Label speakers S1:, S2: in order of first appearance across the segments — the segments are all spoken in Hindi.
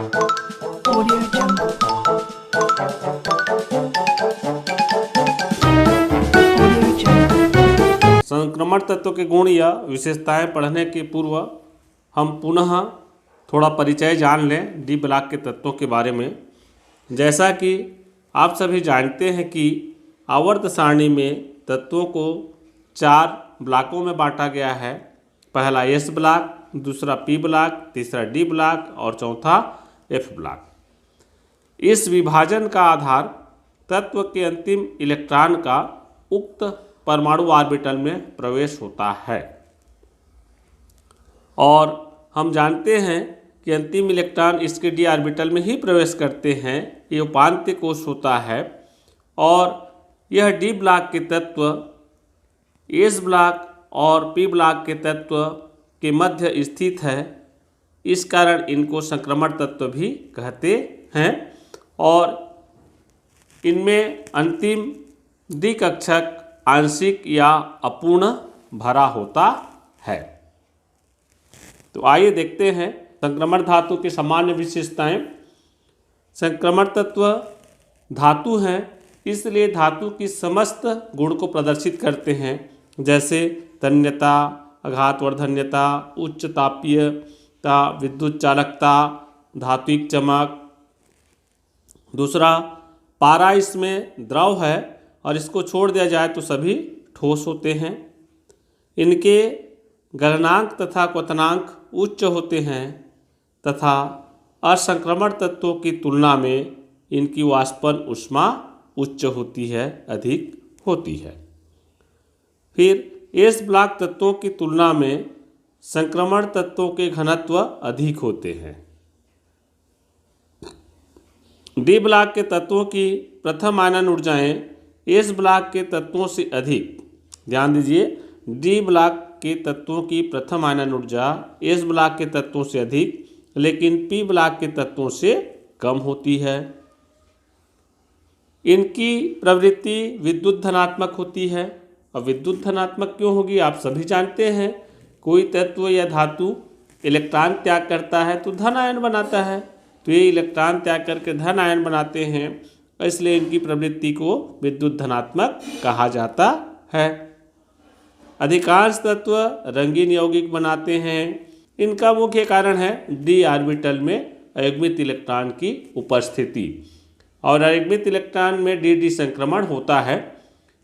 S1: Audio Jungle. Audio Jungle.
S2: संक्रमण तत्व के गुण या विशेषताएं पढ़ने के पूर्व हम पुनः थोड़ा परिचय जान लें डी ब्लॉक के तत्वों के बारे में। जैसा कि आप सभी जानते हैं कि आवर्त सारणी में तत्वों को 4 ब्लॉकों में बांटा गया है। पहला एस ब्लॉक, दूसरा पी ब्लॉक, तीसरा डी ब्लॉक और चौथा एफ ब्लॉक। इस विभाजन का आधार तत्व के अंतिम इलेक्ट्रॉन का उक्त परमाणु ऑर्बिटल में प्रवेश होता है और हम जानते हैं कि अंतिम इलेक्ट्रॉन इसके डी ऑर्बिटल में ही प्रवेश करते हैं। ये उपांत्य कोश होता है और यह डी ब्लॉक के तत्व एस ब्लॉक और पी ब्लॉक के तत्व के मध्य स्थित है। इस कारण इनको संक्रमण तत्व भी कहते हैं और इनमें अंतिम द्विकक्षक आंशिक या अपूर्ण भरा होता है। तो आइए देखते हैं संक्रमण धातु की सामान्य विशेषताएं। संक्रमण तत्व धातु हैं, इसलिए धातु की समस्त गुण को प्रदर्शित करते हैं, जैसे तन्यता, आघातवर्धन्यता, उच्च तापीयता, विद्युत चालकता, धात्विक चमक। दूसरा, पारा इसमें द्रव है और इसको छोड़ दिया जाए तो सभी ठोस होते हैं। इनके गलनांक तथा क्वथनांक उच्च होते हैं तथा असंक्रमण तत्वों की तुलना में इनकी वाष्पन ऊष्मा उच्च होती है, अधिक होती है। फिर एस ब्लॉक तत्वों की तुलना में संक्रमण तत्वों के घनत्व अधिक होते हैं। डी ब्लॉक के तत्वों की प्रथम आयनन ऊर्जाएं एस ब्लॉक के तत्वों से अधिक, ध्यान दीजिए, डी ब्लॉक के तत्वों की प्रथम आयनन ऊर्जा एस ब्लॉक के तत्वों से अधिक, लेकिन पी ब्लॉक के तत्वों से कम होती है। इनकी प्रवृत्ति विद्युत धनात्मक होती है। और विद्युत धनात्मक क्यों होगी आप सभी जानते हैं। कोई तत्व या धातु इलेक्ट्रॉन त्याग करता है तो धन आयन बनाता है, तो ये इलेक्ट्रॉन त्याग करके धन आयन बनाते हैं, इसलिए इनकी प्रवृत्ति को विद्युत धनात्मक कहा जाता है। अधिकांश तत्व रंगीन यौगिक बनाते हैं। इनका मुख्य कारण है डी ऑर्बिटल में अयुग्मित इलेक्ट्रॉन की उपस्थिति और अयुग्मित इलेक्ट्रॉन में डी संक्रमण होता है।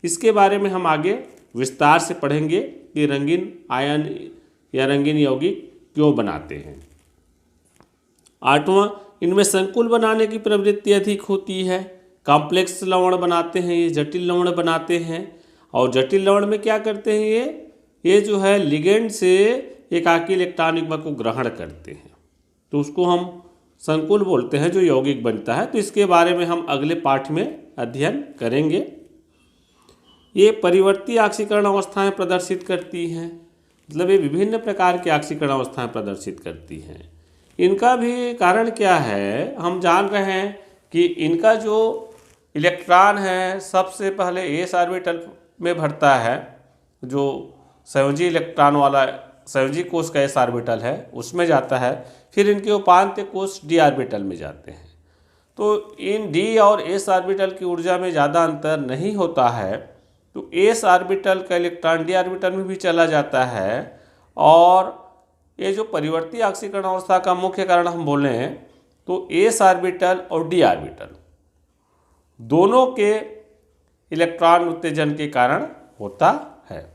S2: इसके बारे में हम आगे विस्तार से पढ़ेंगे कि रंगीन आयन या रंगीन यौगिक क्यों बनाते हैं। 8वां, इनमें संकुल बनाने की प्रवृत्ति अधिक होती है। कॉम्प्लेक्स लवण बनाते हैं, ये जटिल लवण बनाते हैं और जटिल लवण में क्या करते हैं, ये जो है लिगेंड से एकाकी इलेक्ट्रॉन युग्म को ग्रहण करते हैं, तो उसको हम संकुल बोलते हैं जो यौगिक बनता है। तो इसके बारे में हम अगले पाठ में अध्ययन करेंगे। ये परिवर्ती ऑक्सीकरण अवस्थाएं प्रदर्शित करती हैं, मतलब ये विभिन्न प्रकार की ऑक्सीकरण अवस्थाएं प्रदर्शित करती हैं। इनका भी कारण क्या है, हम जान रहे हैं कि इनका जो इलेक्ट्रॉन है सबसे पहले एस ऑर्बिटल में भरता है, जो संयोजी इलेक्ट्रॉन वाला संयोजी कोश का एस ऑर्बिटल है उसमें जाता है। फिर इनके उपांत्य कोश डी ऑर्बिटल में जाते हैं। तो इन डी और एस ऑर्बिटल की ऊर्जा में ज़्यादा अंतर नहीं होता है, तो एस ऑर्बिटल का इलेक्ट्रॉन डी ऑर्बिटल में भी चला जाता है। और ये जो परिवर्ती ऑक्सीकरण अवस्था का मुख्य कारण हम बोलें तो एस ऑर्बिटल और डी ऑर्बिटल दोनों के इलेक्ट्रॉन उत्तेजन के कारण होता है।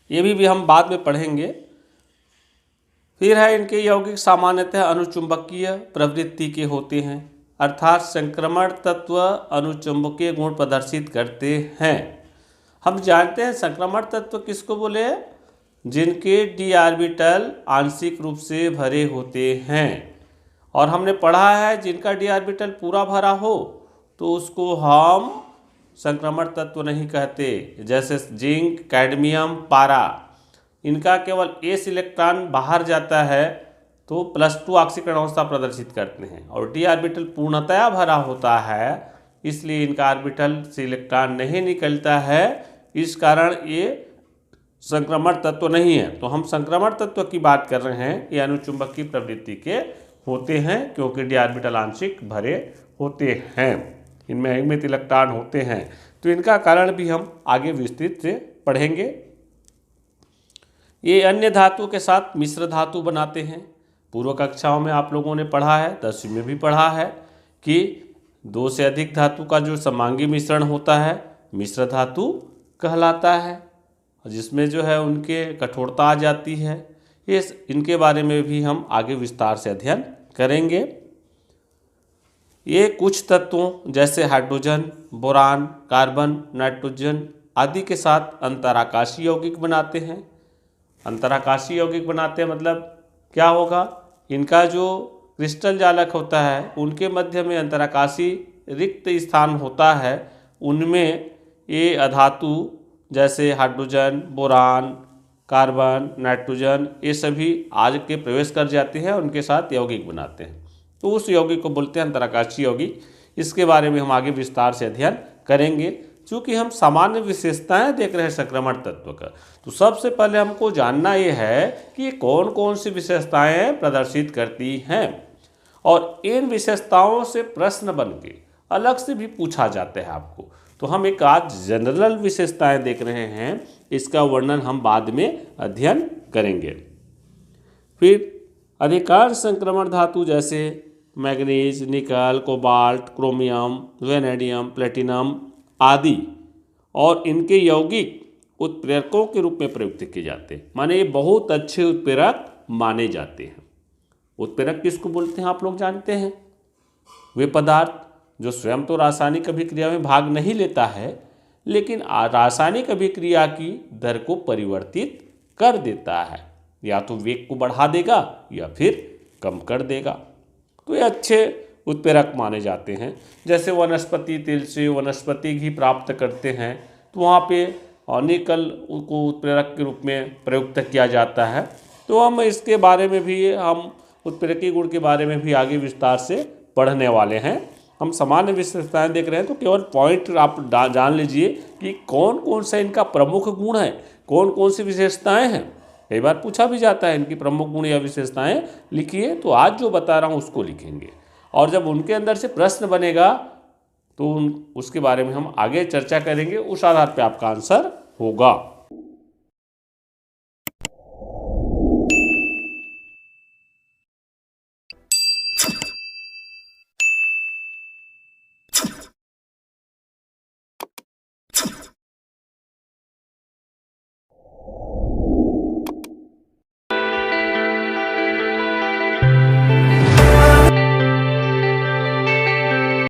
S2: ये भी हम बाद में पढ़ेंगे। फिर है इनके यौगिक सामान्यतः अनुचुंबकीय प्रवृत्ति के होते हैं, अर्थात संक्रमण तत्व अनुचुंबकीय गुण प्रदर्शित करते हैं। हम जानते हैं संक्रमण तत्व किसको बोले, जिनके डी ऑर्बिटल आंशिक रूप से भरे होते हैं। और हमने पढ़ा है जिनका डी ऑर्बिटल पूरा भरा हो तो उसको हम संक्रमण तत्व नहीं कहते, जैसे जिंक, कैडमियम, पारा, इनका केवल एस इलेक्ट्रॉन बाहर जाता है तो +2 ऑक्सीकरण अवस्था प्रदर्शित करते हैं और डी ऑर्बिटल पूर्णतया भरा होता है, इसलिए इनका ऑर्बिटल से इलेक्ट्रॉन नहीं निकलता है। इस कारण ये संक्रमण तत्व नहीं है। तो हम संक्रमण तत्व की बात कर रहे हैं, ये अनुचुंबकीय प्रवृत्ति के होते हैं क्योंकि डी ऑर्बिटल आंशिक भरे होते हैं, इनमें अनियमित इलेक्ट्रॉन होते हैं। तो इनका कारण भी हम आगे विस्तृत से पढ़ेंगे। ये अन्य धातु के साथ मिश्र धातु बनाते हैं। पूर्व कक्षाओं में आप लोगों ने पढ़ा है, 10वीं में भी पढ़ा है कि 2 से अधिक धातु का जो समांगी मिश्रण होता है मिश्र धातु कहलाता है, जिसमें जो है उनके कठोरता आ जाती है। इनके बारे में भी हम आगे विस्तार से अध्ययन करेंगे। ये कुछ तत्वों जैसे हाइड्रोजन, बोरान, कार्बन, नाइट्रोजन आदि के साथ अंतराकाशीय यौगिक बनाते हैं। अंतराकाशीय यौगिक बनाते हैं मतलब क्या होगा, इनका जो क्रिस्टल जालक होता है उनके मध्य में अंतराकाशीय रिक्त स्थान होता है, उनमें ये अधातु जैसे हाइड्रोजन, बोरान, कार्बन, नाइट्रोजन ये सभी आज के प्रवेश कर जाते हैं, उनके साथ यौगिक बनाते हैं। तो उस यौगिक को बोलते हैं अंतराकाशीय यौगिक। इसके बारे में हम आगे विस्तार से अध्ययन करेंगे। चूँकि हम सामान्य विशेषताएं देख रहे हैं संक्रमण तत्व का, तो सबसे पहले हमको जानना ये है कि ये कौन कौन सी विशेषताएं प्रदर्शित करती हैं, और इन विशेषताओं से प्रश्न बन के अलग से भी पूछा जाता है आपको। तो हम एक आज जनरल विशेषताएं देख रहे हैं, इसका वर्णन हम बाद में अध्ययन करेंगे। फिर अधिकांश संक्रमण धातु जैसे मैग्नीज, निकल, कोबाल्ट, क्रोमियम, वेनेडियम, प्लेटिनम आदि और इनके यौगिक उत्प्रेरकों के रूप में प्रयुक्त किए जाते हैं, माने ये बहुत अच्छे उत्प्रेरक माने जाते हैं। उत्प्रेरक किसको बोलते हैं आप लोग जानते हैं? वे पदार्थ जो स्वयं तो रासायनिक अभिक्रिया में भाग नहीं लेता है, लेकिन रासायनिक अभिक्रिया की दर को परिवर्तित कर देता है, या तो वेग को बढ़ा देगा या फिर कम कर देगा। तो ये अच्छे उत्प्रेरक माने जाते हैं। जैसे वनस्पति तेल से वनस्पति घी प्राप्त करते हैं, तो वहाँ पे निकल को उत्प्रेरक के रूप में प्रयुक्त किया जाता है। तो हम इसके बारे में भी, हम उत्प्रेरकीय गुण के बारे में भी आगे विस्तार से पढ़ने वाले हैं। हम सामान्य विशेषताएं देख रहे हैं, तो केवल पॉइंट आप जान लीजिए कि कौन कौन सा इनका प्रमुख गुण है, कौन कौन सी विशेषताएं हैं। कई बार पूछा भी जाता है इनकी प्रमुख गुण या विशेषताएं लिखिए, तो आज जो बता रहा हूँ उसको लिखेंगे, और जब उनके अंदर से प्रश्न बनेगा तो उसके बारे में हम आगे चर्चा करेंगे, उस आधार पर आपका आंसर होगा।